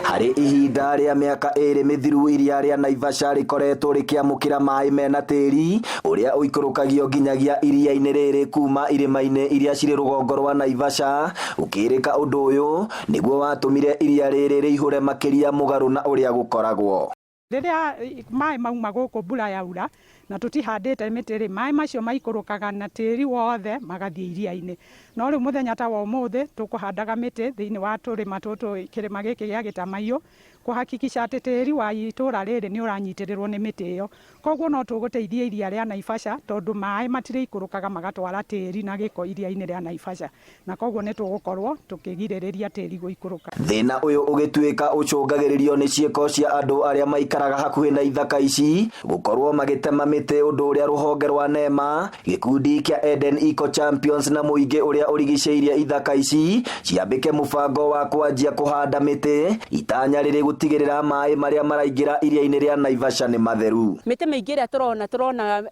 Hari ihinda rĩa mĩaka ĩrĩ mĩthiru iria rĩa Naivasha rĩkoretwo rĩkĩamũkĩra maĩ mena tĩri ũrĩa ũikũrũkagio nginyagia iria-inĩ rĩrĩ kuma irĩma-inĩ iria cirĩ rũgongo rwa Naivasha. Ũkĩrĩka ũndũ ũyũ nĩguo watũmire iria rĩrĩ rĩihũre makĩria mũgarũ na ũrĩa gũkoragwo. Rĩrĩa maĩ mauma gũkũ mbura yaura na tũtihandĩte mĩtĩ rĩ, maĩ macio maikũrũkaga na tĩri wothe magathiĩ iria-inĩ. No rĩu mũthenya ta wa ũmũthĩ tũkũhandaga mĩtĩ thĩinĩ wa tũrĩma tũtũ, kĩrĩma gĩkĩ gĩa Gĩtamaiyũ, kũhakikisha atĩ tĩri wa itũra rĩrĩ nĩ ũranyitĩrĩrwo nĩ mĩtĩ ĩyo. Koguo no tũgũteithia iria rĩa Naivasha tondũ maĩ matirĩikũrũkaga magatwara tĩri na gĩko iria-inĩ rĩa Naivasha, na koguo nĩ tũgũkorwo tũkĩgirĩrĩria tĩri gũikũrũka. Thĩna ũyũ ũgĩtuĩka ũcũngagĩrĩrio nĩ ciĩko cia andũ arĩa maikaraga hakuhĩ na ithaka ici gũkorwo magĩtema mĩtĩ, ũndũ ũrĩa rũhonge rwa NEMA, gĩkundi kĩa Eden Eco Champions na mũingĩ ũrĩa ũrigicĩirie ithaka ici ciambĩke mũbango wa kwanjia kũhanda mĩtĩ, itanya rĩrĩ gũtigĩrĩra maĩ marĩa maraingĩra iria-inĩ rĩa Naivasha nĩ matheru. Mĩtĩ mĩingĩ ĩrĩa tũrona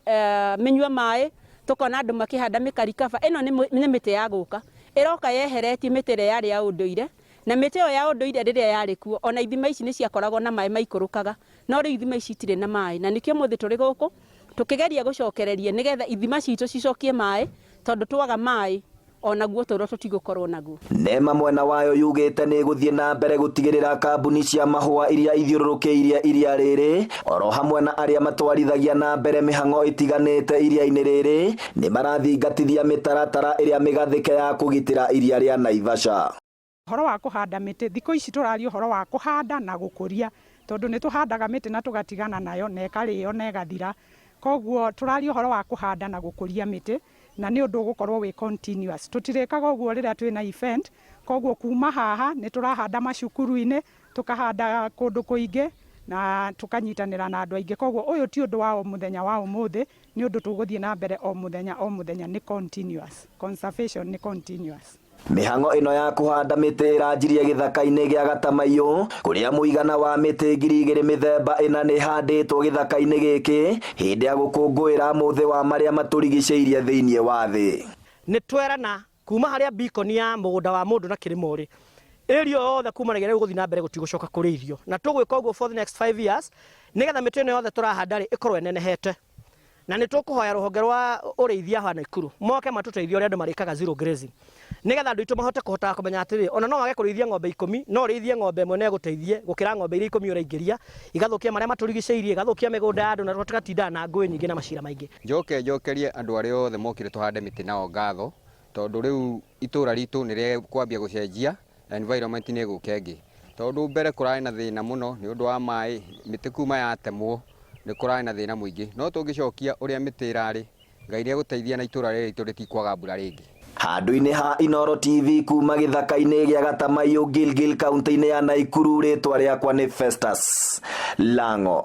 mĩnyua maĩ, tũkona andũ makĩhanda mĩkarikaba, ĩno nĩ mĩtĩ ya gũka, ĩroka yeheretie mĩtĩ ĩrĩa yarĩ ya ũndũire, na mĩtĩ ĩyo ya ũndũire rĩrĩa yarĩ kuo ona ithima ici nĩ ciakoragwo na maĩ maikũrũkaga, no rĩu ithima ici itirĩ na maĩ, na nĩkĩo mũthĩ tũrĩ gũkũ tũkĩgeria gũcokereria nĩgetha ithima citũ cicokie maĩ, tondũ twaga maĩ onaguo tũro tũtigũkorwo naguo. NEMA mwena wayo yugĩte nĩ gũthiĩ na mbere gũtigĩrĩra kambuni cia mahũa iria ithiũrũrũkĩirie iria rĩrĩ, oro hamwe na arĩa matwarithagia na mbere mĩhang'o ĩtiganĩte iria-inĩ rĩrĩ nĩ marathingatithia mĩtaratara ĩrĩa mĩgathĩke ya kũgitĩra iria rĩa Naivasha. Ũhoro wa kũhanda mĩtĩ, thikũ ici tũraria ũhoro wa kũhanda na gũkũria, tondũ nĩ tũhandaga mĩtĩ na tũgatigana nayo na ĩkarĩo na ĩgathira. Koguo tũraria ũhoro wa kũhanda na gũkũria mĩtĩ, na nĩ ũndũ ũgũkorwo wĩ continuous. Tũtirĩkaga ũguo rĩrĩa twĩna event, koguo kuma haha nĩ tũrahanda macukuru-inĩ, tũkahanda kũndũ kũingĩ na tũkanyitanĩra na andũ aingĩ. Koguo ũyũ ti ũndũ wa o mũthenya wa ũmũthĩ, nĩ ũndũ tũgũthiĩ na mbere o mũthenya nĩ continuous. Conservation nĩ continuous. Mĩhang'o ĩno ya kũhanda mĩtĩ ĩranjirie gĩthaka-inĩ gĩa Gĩtamaiyũ, kũrĩa mũigana wa mĩtĩ 2,000 mĩthemba ĩna nĩ handĩtwo gĩthaka-inĩ gĩkĩ hĩndĩ ya gũkũngũĩra mũthĩ wa marĩa matũrigicĩirie thĩinĩ wa thĩ. Nĩ twerana kuma harĩa beacon ya mũgũnda wa mũndũ na kĩrĩmo rĩ, area yothe kuma rĩrĩa gũthiĩ na mbere gũtigũcoka kũrĩ irio, na tũgwĩka ũguo for the next 5 years nĩgetha mĩtĩ ĩno yothe tũrahanda rĩ ĩkorwo ĩnenehete. Na nĩ tũkũhoya rũhonge rwa ũrĩithia wa Naikuru moke matũteithie ũrĩa andũ marĩkaga zero grazing, nĩgetha andũ aitũ mahote kũmenya atĩrĩ ona no wage kũrĩithia ng'ombe 10 no ũrĩithie ng'ombe ĩmwe na ĩgũteithie gũkĩra ng'ombe iria 10 ũraingĩria, igathũkia marĩa matũrigicĩirie, igathũkia mĩgũnda ya andũ na tũgatinda na ngũĩ nyingĩ na macira maingĩ. Njokerie andũ arĩa othe mokire tũhande mĩtĩ nao ngatho, tondũ rĩu itũra ritũ nĩ rĩkwambia gũcenjia na environment nĩ ĩgũka ĩngĩ, tondũ mbere kũrarĩ na thĩna mũno nĩ ũndũ wa maĩ, mĩtĩ kuma yatemwo nĩ kũrarĩ na thĩna mũingĩ, no tũngĩcokia ũrĩa mĩtĩ ĩrarĩ, Ngai nĩ egũteithia na itũra rĩrĩ ritũ rĩtikwaga mbura rĩngĩ. Handũ-inĩ ha Inooro TV kuma gĩthaka-inĩ gĩa Gĩtamaiyũ, Gilgil, kaunti-inĩ ya Naikuru, rĩtwa rĩakwa nĩ Festus Lang'o.